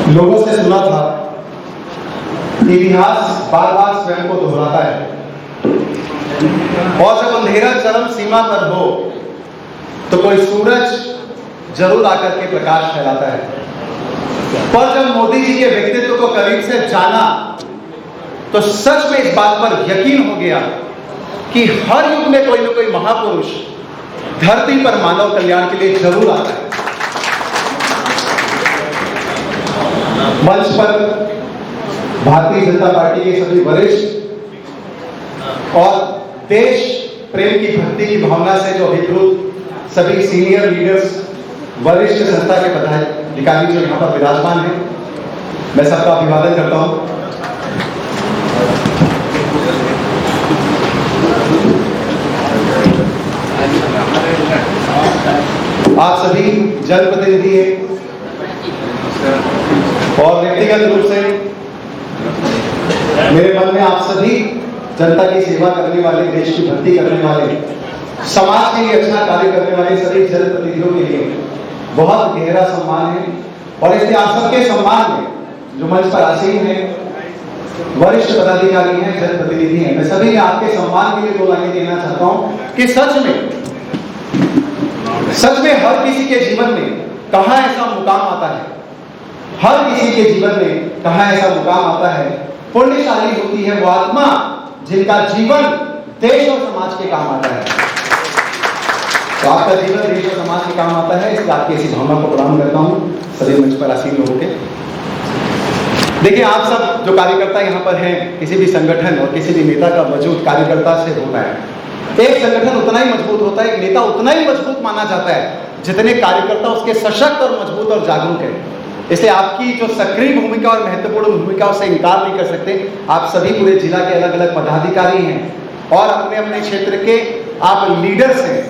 लोगों से सुना था कि इतिहास बार बार स्वयं को दोहराता है और जब अंधेरा चरम सीमा पर हो तो कोई सूरज जरूर आकर के प्रकाश फैलाता है। पर जब मोदी जी के व्यक्तित्व को करीब से जाना तो सच में इस बात पर यकीन हो गया कि हर युग में कोई न कोई महापुरुष धरती पर मानव कल्याण के लिए जरूर आता है। मंच पर भारतीय जनता पार्टी के सभी वरिष्ठ और देश प्रेम की भक्ति की भावना से जो अभिभूत सभी सीनियर लीडर्स, वरिष्ठ संस्था के पदाधिकारी जो यहाँ पर विराजमान हैं, मैं सबका अभिवादन करता हूँ। आप सभी जनप्रतिनिधि हैं और व्यक्तिगत रूप से मेरे मन में आप सभी जनता की सेवा करने वाले, देश की भक्ति करने वाले, समाज के लिए अच्छा कार्य करने वाले सभी जनप्रतिनिधियों के लिए बहुत गहरा सम्मान है। और इसलिए आप सबके सम्मान में जो मंच पर आसीन है, वरिष्ठ पदाधिकारी हैं, जनप्रतिनिधि हैं, मैं सभी आपके सम्मान के लिए दो लाइनें कहना चाहता हूं कि सच में हर किसी के जीवन में कहां ऐसा मुकाम आता है, हर किसी के जीवन में कहां ऐसा मुकाम आता है, पुण्यशाली होती है वो आत्मा जिनका जीवन देश और समाज के काम आता है। तो आपका जीवन देश और समाज के काम आता है, इसलिए आपकी ऐसी भावना को प्रणाम करता हूं सभी मंच पर आसीन लोगों के। देखिए, आप सब जो कार्यकर्ता यहाँ पर हैं, किसी भी संगठन और किसी भी नेता का वजूद कार्यकर्ता से होता है। एक संगठन उतना ही मजबूत होता है, एक नेता उतना ही मजबूत माना जाता है जितने कार्यकर्ता उसके सशक्त और मजबूत और जागरूक है। इसलिए आपकी जो सक्रिय भूमिका और महत्वपूर्ण भूमिका से इनकार नहीं कर सकते। आप सभी पूरे जिला के अलग अलग पदाधिकारी हैं और अपने अपने क्षेत्र के आप लीडर्स हैं,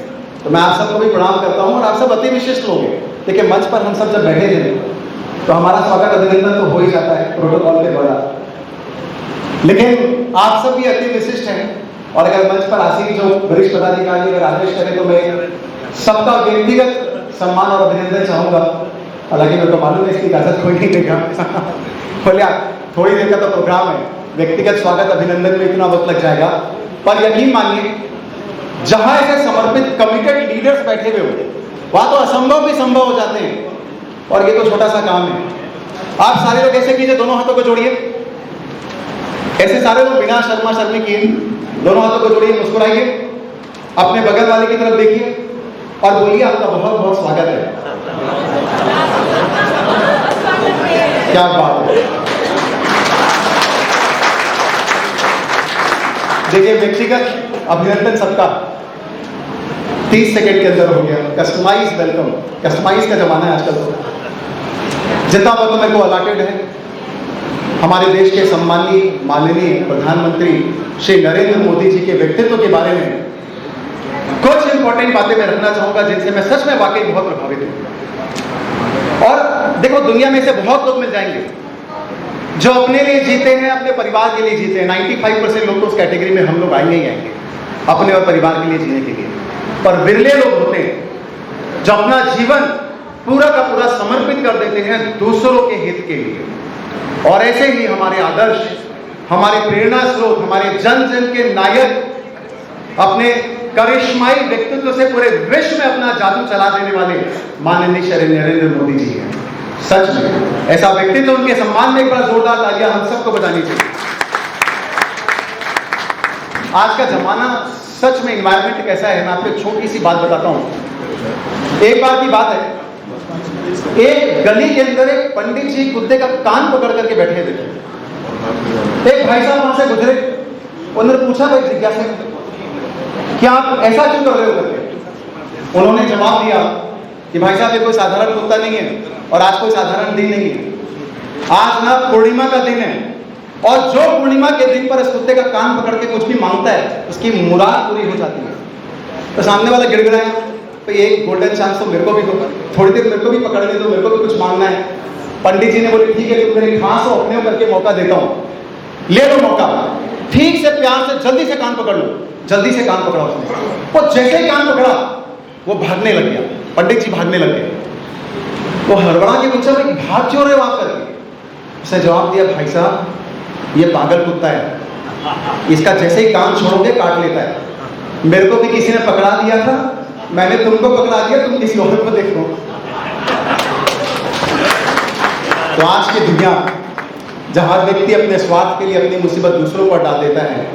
तो मैं आप सबको भी प्रणाम करता हूं। और आप सब अति विशिष्ट लोग हैं। देखिए, मंच पर हम सब जब बैठे थे तो हमारा स्वागत अभिनंदन तो हो ही जाता है प्रोटोकॉल के द्वारा, लेकिन आप सब भी अति विशिष्ट हैं। और अगर मंच पर आसीन जो वरिष्ठ पदाधिकारी अगर आदेश करें तो मैं सबका व्यक्तिगत सम्मान और अभिनंदन चाहूंगा। हालांकि मेरे को मालूम है इसकी इजाजत कोई नहीं देगा बोलिए, थोड़ी देर का तो प्रोग्राम है, व्यक्तिगत स्वागत अभिनंदन में इतना वक्त लग जाएगा। पर यकीन मानिए, जहां ऐसे समर्पित कमिटेड लीडर्स बैठे हुए हो वहां तो असंभव भी संभव हो जाते हैं। और ये तो छोटा सा काम है। आप सारे लोग ऐसे कीजिए, दोनों हाथों को जोड़िए, ऐसे सारे लोग बिना शर्मा शर्मी किए दोनों हाथों को जोड़िए, मुस्कुराइए, अपने बगल वाले की तरफ देखिए और बोलिए आपका बहुत बहुत स्वागत है। क्या बात है। देखिए, व्यक्तिगत अभिनंदन सबका 30 सेकंड के अंदर हो गया। कस्टमाइज वेलकम, कस्टमाइज का जमाना है आजकल। तो जितना वक्त मेरे को अलॉटेड है, हमारे देश के सम्मानीय माननीय प्रधानमंत्री श्री नरेंद्र मोदी जी के व्यक्तित्व के बारे में कुछ इंपॉर्टेंट बातें मैं रखना चाहूंगा जिनसे मैं सच में वाकई बहुत प्रभावित हूं। और देखो, दुनिया में से बहुत लोग मिल जाएंगे जो अपने लिए जीते हैं, अपने परिवार के लिए जीते हैं। 95% लोग तो उस कैटेगरी में हम लोग आएंगे ही आएंगे, अपने और परिवार के लिए जीने के लिए। पर विरले लोग होते हैं जो अपना जीवन पूरा का पूरा समर्पित कर देते हैं दूसरों के हित के लिए। और ऐसे ही हमारे आदर्श, हमारे प्रेरणा स्रोत, हमारे जन जन के नायक, अपने करिश्माई व्यक्तित्व से पूरे विश्व में अपना जादू चला देने वाले माननीय श्री नरेंद्र मोदी जी हैं। सच में ऐसा व्यक्तित्व, उनके सम्मान में एक बार जोरदार तालियां हम सबको बजानी चाहिए। आज का जमाना सच में एनवायरमेंट कैसा है, मैं आपको एक छोटी सी बात बताता हूं। एक बार की बात है, एक गली के अंदर एक पंडित जी कुत्ते का कान पकड़ करके बैठे थे। एक भाई साहब वहां से गुजरे, उन्होंने पूछा, भाई जिज्ञासा क्या आप ऐसा क्यों कर रहे हो करके? उन्होंने जवाब दिया कि भाई साहब, ये कोई साधारण कुत्ता नहीं है और आज कोई साधारण दिन नहीं है। आज ना पूर्णिमा का दिन है और जो पूर्णिमा के दिन पर इस कुत्ते का कान पकड़ के कुछ भी मांगता है उसकी मुराद पूरी हो जाती है। तो सामने वाला गिड़गिड़ाया, तो ये गोल्डन चांस तो मेरे को भी दो, थोड़ी देर मेरे को भी पकड़ने दो, मेरे को भी कुछ मांगना है। पंडित जी ने बोले, ठीक है, तुम मेरे खास हो, अपने करके मौका देता हूँ, ले लो मौका। ठीक से प्यार से जल्दी से कान पकड़ लो। जल्दी से कान पकड़ा उसने। वो जैसे ही कान पकड़ा वो भागने लग गया, पंडित जी भागने लग गए। तो हड़बड़ा के पूछा, भाई भाग क्यों रहे हो आप करके? उसने जवाब दिया, भाई साहब ये पागल कुत्ता है, इसका जैसे ही कान छोड़ोगे काट लेता है। मेरे को भी किसी ने पकड़ा दिया था, मैंने तुमको पकड़ा दिया, तुम किसी और को देखो। तो आज की दुनिया जहां व्यक्ति अपने स्वार्थ के लिए अपनी मुसीबत दूसरों पर डाल देता है,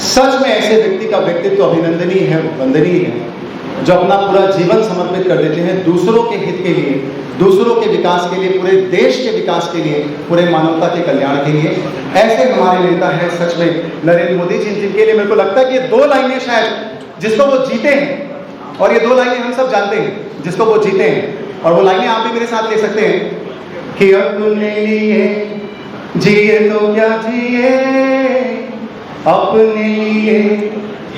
सच में ऐसे व्यक्ति का व्यक्तित्व अभिनंदनीय है, वंदनीय है, जो अपना पूरा जीवन समर्पित कर देते हैं दूसरों के हित के लिए, दूसरों के विकास के लिए, पूरे देश के विकास के लिए, पूरे मानवता के कल्याण के लिए। ऐसे हमारे नेता हैं सच में नरेंद्र मोदी जी, जिनके लिए मेरे को लगता है कि ये 2 लाइनें शायद जिसको वो जीते हैं, और ये 2 लाइनें हम सब जानते हैं जिसको वो जीते हैं, और वो लाइनें आप भी मेरे साथ ले सकते हैं कि अपने लिए जिए तो क्या जिए, अपने लिए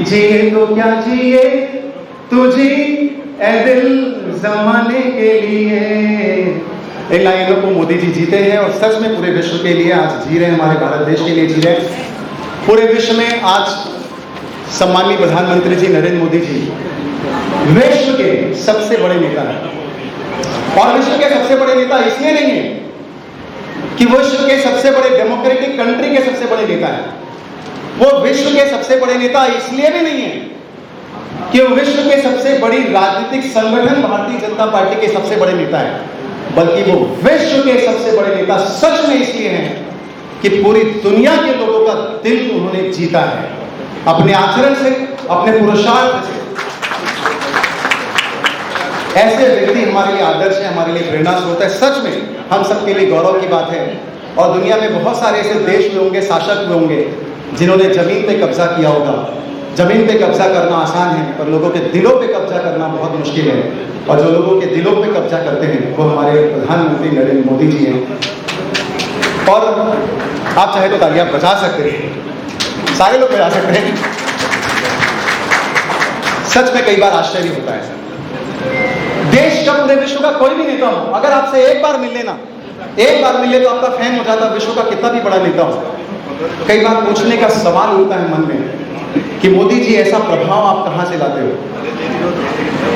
जिए तो क्या जिए, तुझी ए दिल जमाने के लिए। इन लाइनों को मोदी जी जीते हैं और सच में पूरे विश्व के लिए आज जी रहे हैं, हमारे भारत देश के लिए जी रहे हैं। पूरे विश्व में आज सम्माननीय प्रधानमंत्री जी नरेंद्र मोदी जी विश्व के सबसे बड़े नेता हैं। और विश्व के सबसे बड़े नेता इसलिए नहीं है कि विश्व के सबसे बड़े डेमोक्रेटिक कंट्री के सबसे बड़े नेता हैं, वो विश्व के सबसे बड़े नेता इसलिए भी नहीं है कि वो विश्व के सबसे बड़ी राजनीतिक संगठन भारतीय जनता पार्टी के सबसे बड़े नेता है, बल्कि वो विश्व के सबसे बड़े नेता सच में इसलिए हैं कि पूरी दुनिया के लोगों का दिल उन्होंने जीता है अपने आचरण से, अपने पुरुषार्थ से। ऐसे व्यक्ति हमारे लिए आदर्श है, हमारे लिए प्रेरणा स्रोत है। सच में हम सबके लिए गौरव की बात है। और दुनिया में बहुत सारे ऐसे देश हुए होंगे, शासक हुए होंगे, जिन्होंने जमीन पे कब्जा किया होगा। जमीन पे कब्जा करना आसान है, पर लोगों के दिलों पे कब्जा करना बहुत मुश्किल है। और जो लोगों के दिलों पे कब्जा करते हैं वो हमारे प्रधानमंत्री नरेंद्र मोदी जी हैं। और आप चाहे तो तालियां बजा सकते हैं, सारे लोग बजा सकते हैं। सच में कई बार आश्चर्य होता है, देश का, पूरे विश्व का कोई भी नेता हो, अगर आपसे एक बार मिल लेना, एक बार मिले तो आपका फैन हो जाता, विश्व का कितना भी बड़ा नेता हो। कई बार पूछने का सवाल होता है मन में कि मोदी जी ऐसा प्रभाव आप कहां से लाते हो।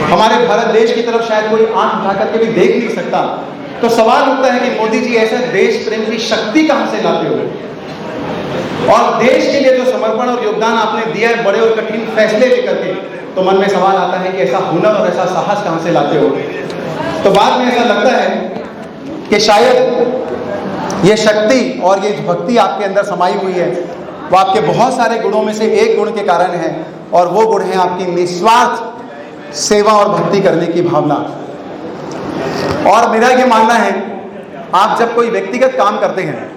हमारे भारत देश की तरफ शायद कोई आंख उठा करके भी देख नहीं सकता, तो सवाल उठता है कि मोदी जी ऐसे देश प्रेम की शक्ति कहां से लाते हो। और देश के लिए जो समर्पण और योगदान आपने दिया है, बड़े और कठिन फैसले लेकर के, तो मन में सवाल आता है कि ऐसा हुनर और ऐसा साहस कहां से लाते हो। तो बाद में ऐसा लगता है कि शायद ये शक्ति और ये भक्ति आपके अंदर समाई हुई है, वो आपके बहुत सारे गुणों में से एक गुण के कारण है, और वो गुण है आपकी निस्वार्थ सेवा और भक्ति करने की भावना। और मेरा ये मानना है, आप जब कोई व्यक्तिगत काम करते हैं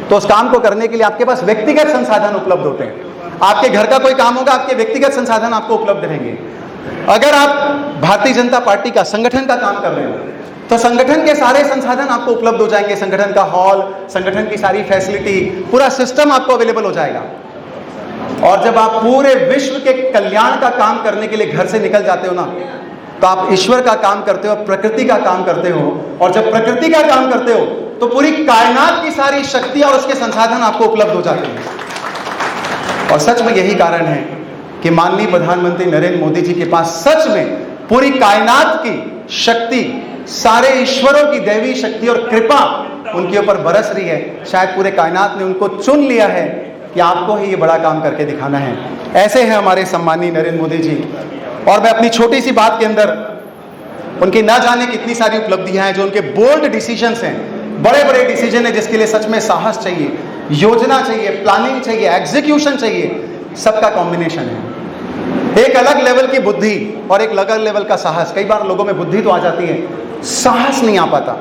तो उस काम को करने के लिए आपके पास व्यक्तिगत संसाधन उपलब्ध होते हैं। आपके घर का कोई काम होगा, आपके व्यक्तिगत संसाधन आपको उपलब्ध रहेंगे। अगर आप भारतीय जनता पार्टी का, संगठन का काम कर रहे हो, तो संगठन के सारे संसाधन आपको उपलब्ध हो जाएंगे। संगठन का हॉल, संगठन की सारी फैसिलिटी, पूरा सिस्टम आपको अवेलेबल हो जाएगा। और जब आप पूरे विश्व के कल्याण का काम करने के लिए घर से निकल जाते हो ना, तो आप ईश्वर का काम करते हो, प्रकृति का काम करते हो। और जब प्रकृति का काम करते हो तो पूरी कायनात की सारी शक्तियां और उसके संसाधन आपको उपलब्ध हो जाते हैं। और सच में यही कारण है कि माननीय प्रधानमंत्री नरेंद्र मोदी जी के पास सच में पूरी कायनात की शक्ति, सारे ईश्वरों की दैवी शक्ति और कृपा उनके ऊपर बरस रही है। शायद पूरे कायनात ने उनको चुन लिया है कि आपको ही ये बड़ा काम करके दिखाना है। ऐसे हैं हमारे सम्माननीय नरेंद्र मोदी जी। और मैं अपनी छोटी सी बात के अंदर उनकी ना जाने कितनी सारी उपलब्धियां हैं, जो उनके बोल्ड डिसीजंस हैं, बड़े बड़े डिसीजन है, जिसके लिए सच में साहस चाहिए, योजना चाहिए, प्लानिंग चाहिए, एग्जीक्यूशन चाहिए, सबका कॉम्बिनेशन है। एक अलग लेवल की बुद्धि और एक अलग लेवल का साहस। कई बार लोगों में बुद्धि तो आ जाती है, साहस नहीं आ पाता।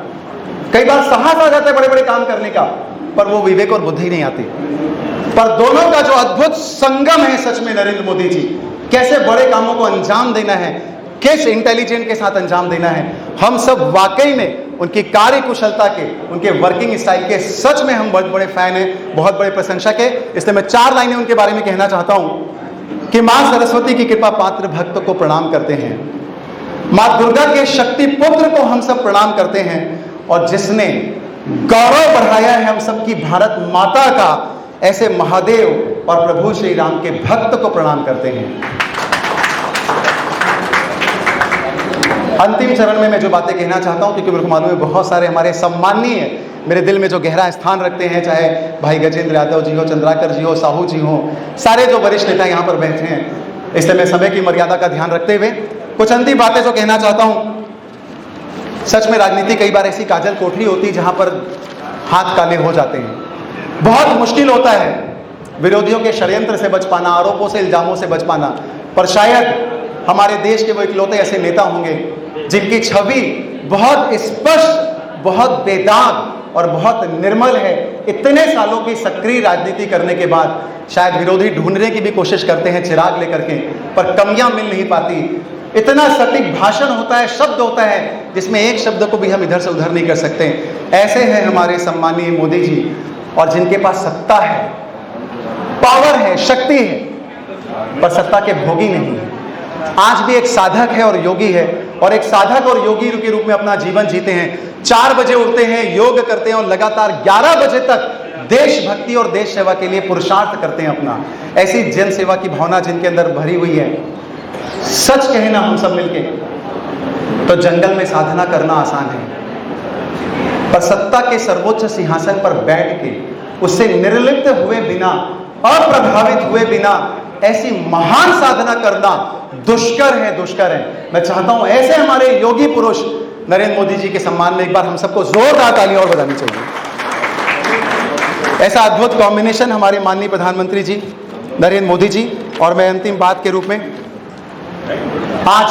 कई बार साहस आ जाता है बड़े बड़े काम करने का, पर वो विवेक और बुद्धि नहीं आती। पर दोनों का जो अद्भुत संगम है सच में नरेंद्र मोदी जी, कैसे बड़े कामों को अंजाम देना है, किस इंटेलिजेंट के साथ अंजाम देना है, हम सब वाकई में उनकी कार्य कुशलता के, उनके वर्किंग स्टाइल के सच में हम बहुत बड़े फैन हैं, बहुत बड़े प्रशंसक हैं। इसलिए मैं 4 लाइनें उनके बारे में कहना चाहता हूं कि मां सरस्वती की कृपा पात्र भक्त को प्रणाम करते हैं, मां दुर्गा के शक्ति पुत्र को हम सब प्रणाम करते हैं, और जिसने गौरव बढ़ाया है हम सब की भारत माता का, ऐसे महादेव और प्रभु श्री राम के भक्त को प्रणाम करते हैं। अंतिम चरण में मैं जो बातें कहना चाहता हूं, क्योंकि मेरे को मालूम है बहुत सारे हमारे सम्माननीय मेरे दिल में जो गहरा स्थान रखते हैं, चाहे भाई गजेंद्र यादव जी हो, चंद्राकर जी हो, साहू जी हो, सारे जो वरिष्ठ नेता यहाँ पर बैठे हैं, इसलिए मैं समय की मर्यादा का ध्यान रखते हुए कुछ अंतिम बातें जो कहना चाहता हूँ। सच में राजनीति कई बार ऐसी काजल कोठरी होती है जहाँ पर हाथ काले हो जाते हैं। बहुत मुश्किल होता है विरोधियों के षड्यंत्र से बच पाना, आरोपों से, इल्जामों से बच पाना, पर शायद हमारे देश के वो इकलौते ऐसे नेता होंगे जिनकी छवि बहुत स्पष्ट, बहुत बेदाग और बहुत निर्मल है। इतने सालों की सक्रिय राजनीति करने के बाद शायद विरोधी ढूंढने की भी कोशिश करते हैं चिराग लेकर के, पर कमियां मिल नहीं पाती। इतना सटीक भाषण होता है, शब्द होता है जिसमें एक शब्द को भी हम इधर से उधर नहीं कर सकते। ऐसे हैं हमारे सम्मानीय मोदी जी, और जिनके पास सत्ता है, पावर है, शक्ति है, पर सत्ता के भोगी नहीं है। आज भी एक साधक है और योगी है, और एक साधक और योगी के रूप में अपना जीवन जीते हैं। 4 बजे उठते हैं, योग करते हैं और लगातार 11 बजे तक देशभक्ति और देश सेवा के लिए पुरुषार्थ करते हैं अपना। ऐसी जन सेवा की भावना जिनके अंदर भरी हुई है। सच कहें ना हम सब मिलके तो जंगल में साधना करना आसान है, पर सत्ता के सर्वोच्च सिंहासन पर बैठ के उससे निर्लिप्त हुए बिना, अप्रभावित हुए बिना ऐसी महान साधना करना दुष्कर है, दुष्कर है। मैं चाहता हूं ऐसे हमारे योगी पुरुष नरेंद्र मोदी जी के सम्मान में एक बार हम सबको जोरदार तालियां और बजानी चाहिए। ऐसा अद्भुत कॉम्बिनेशन हमारे माननीय प्रधानमंत्री जी नरेंद्र मोदी जी। और मैं अंतिम बात के रूप में, आज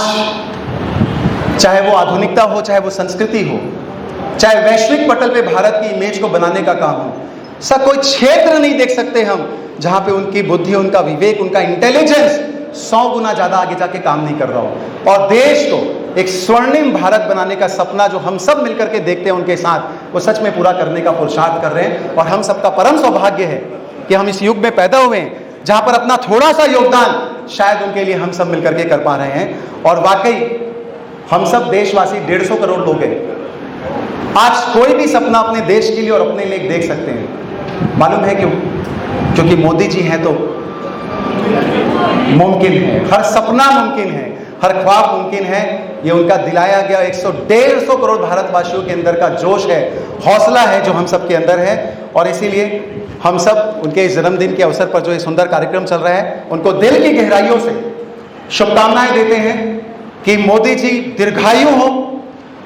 चाहे वो आधुनिकता हो, चाहे वो संस्कृति हो, चाहे वैश्विक पटल पे भारत की इमेज को बनाने का काम हो, सा कोई क्षेत्र नहीं देख सकते हम जहां पे उनकी बुद्धि, उनका विवेक, उनका इंटेलिजेंस 100 गुना ज्यादा आगे जाके काम नहीं कर रहा हो। और देश को एक स्वर्णिम भारत बनाने का सपना जो हम सब मिलकर के देखते हैं उनके साथ, वो सच में पूरा करने का पुरुषार्थ कर रहे हैं। और हम सबका परम सौभाग्य है कि हम इस युग में पैदा हुए हैं जहां पर अपना थोड़ा सा योगदान शायद उनके लिए हम सब मिलकर के कर पा रहे हैं। और वाकई हम सब देशवासी 150 करोड़ लोग हैं। आज कोई भी सपना अपने देश के लिए और अपने लिए देख सकते हैं। मालूम है क्यों? क्योंकि मोदी जी हैं तो मुमकिन है, हर सपना मुमकिन है, हर ख्वाब मुमकिन है। ये उनका दिलाया गया 150 करोड़ भारतवासियों के अंदर का जोश है, हौसला है जो हम सब के अंदर है। और इसीलिए हम सब उनके जन्मदिन के अवसर पर जो ये सुंदर कार्यक्रम चल रहा है, उनको दिल की गहराइयों से शुभकामनाएं देते हैं कि मोदी जी दीर्घायु हो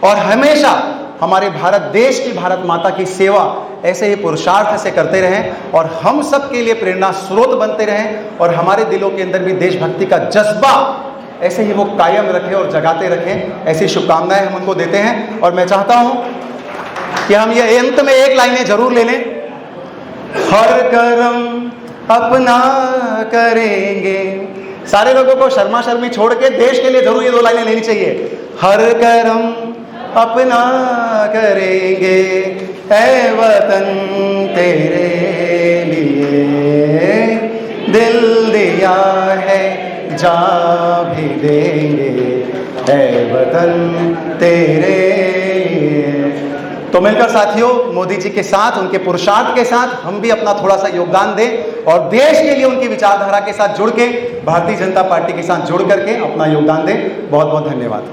और हमेशा हमारे भारत देश की, भारत माता की सेवा ऐसे ही पुरुषार्थ से करते रहें और हम सब के लिए प्रेरणा स्रोत बनते रहें। और हमारे दिलों के अंदर भी देशभक्ति का जज्बा ऐसे ही वो कायम रखें और जगाते रखें। ऐसी शुभकामनाएं हम उनको देते हैं। और मैं चाहता हूं कि हम ये अंत में एक लाइनें जरूर ले लें। हर कर्म अपना करेंगे। सारे लोगों को शर्मा शर्मी छोड़ के देश के लिए जरूर ये 2 लाइनें लेनी चाहिए। हर कर्म अपना करेंगे, ऐ वतन तेरे लिए दिल दिया है, जा भी देंगे, ऐ वतन तेरे लिए। तो मिलकर साथियों, मोदी जी के साथ, उनके पुरुषार्थ के साथ हम भी अपना थोड़ा सा योगदान दें और देश के लिए उनकी विचारधारा के साथ जुड़ के, भारतीय जनता पार्टी के साथ जुड़ करके अपना योगदान दें। बहुत बहुत धन्यवाद।